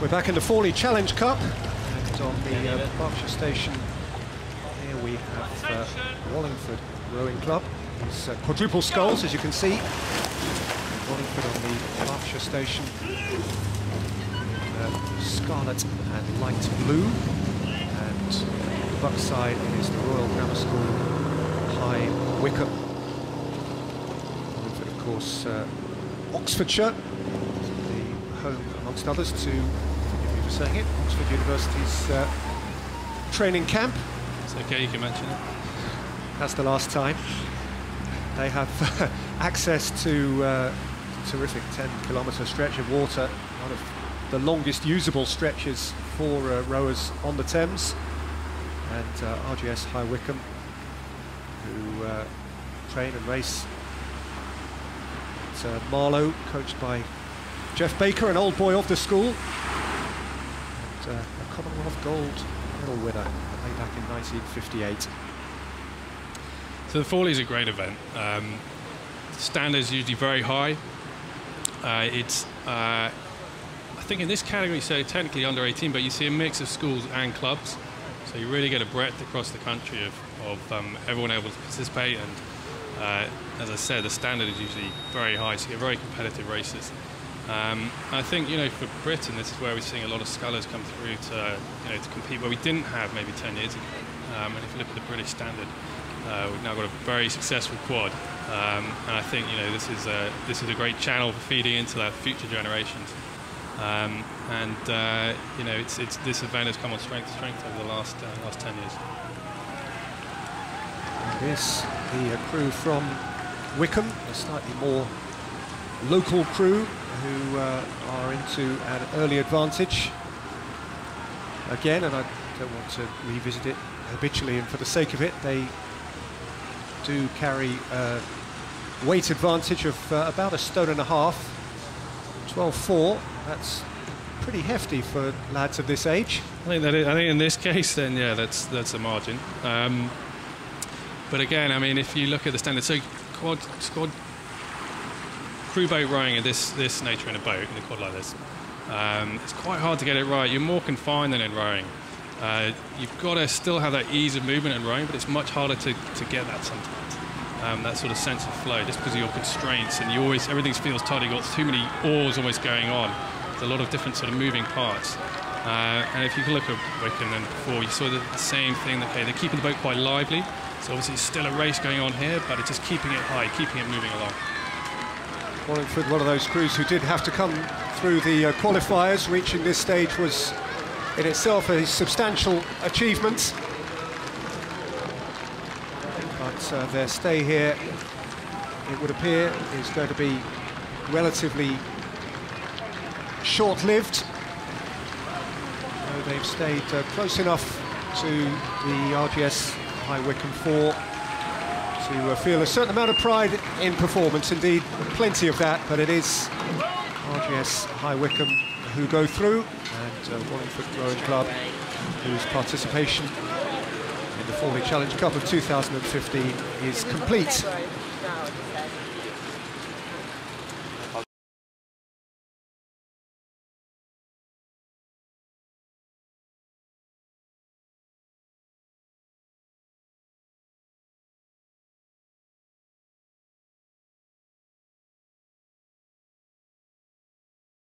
We're back in the Fawley Challenge Cup, and on the Berkshire Station here we have Wallingford Rowing Club. It's quadruple sculls, as you can see. Wallingford on the Berkshire Station in scarlet and light blue, and the Buckside is the Royal Grammar School, High Wycombe. Wallingford, of course, Oxfordshire, the home, amongst others, to, forgive me for saying it, Oxford University's training camp. It's okay, you can mention it. That's the last time. They have access to a terrific 10-kilometre stretch of water, one of the longest usable stretches for rowers on the Thames, and RGS High Wycombe, who train and race at Marlow, coached by Jeff Baker, an old boy of the school, and a Commonwealth Gold medal winner way back in 1958. So the Fawley is a great event. Standards usually very high. I think in this category, so technically under 18, but you see a mix of schools and clubs. So you really get a breadth across the country of everyone able to participate. And as I said, the standard is usually very high, so you get very competitive races. I think, you know, for Britain, this is where we're seeing a lot of scullers come through to, you know, to compete where we didn't have maybe 10 years ago. And if you look at the British standard, we've now got a very successful quad, and I think, you know, this is a great channel for feeding into that future generations. You know, this event has come on strength to strength over the last 10 years. This the crew from Wycombe, a slightly more local crew who are into an early advantage again, and I don't want to revisit it habitually, and for the sake of it, they do carry a weight advantage of about 1.5 stone, 12.4. That's pretty hefty for lads of this age. I think in this case, then yeah, that's a margin. But again, I mean, if you look at the standard, so squad crew boat rowing in this nature in a boat, in a quad like this, it's quite hard to get it right. You're more confined than in rowing. You've got to still have that ease of movement in rowing, but it's much harder to get that sometimes. That sort of sense of flow, just because of your constraints, and everything feels tight. You've got too many oars always going on. There's a lot of different sort of moving parts. And if you can look at Wycombe and before, you saw the same thing. Okay, they're keeping the boat quite lively. So obviously it's still a race going on here, but it's just keeping it high, keeping it moving along. Wallingford, one of those crews who did have to come through the qualifiers. Reaching this stage was in itself a substantial achievement. But their stay here, it would appear, is going to be relatively short-lived. They've stayed close enough to the RGS High Wycombe 4 to feel a certain amount of pride in performance. Indeed, plenty of that, but it is RGS High Wycombe who go through, and Wallingford Rowing Club, whose participation in the Fawley Challenge Cup of 2015 is complete.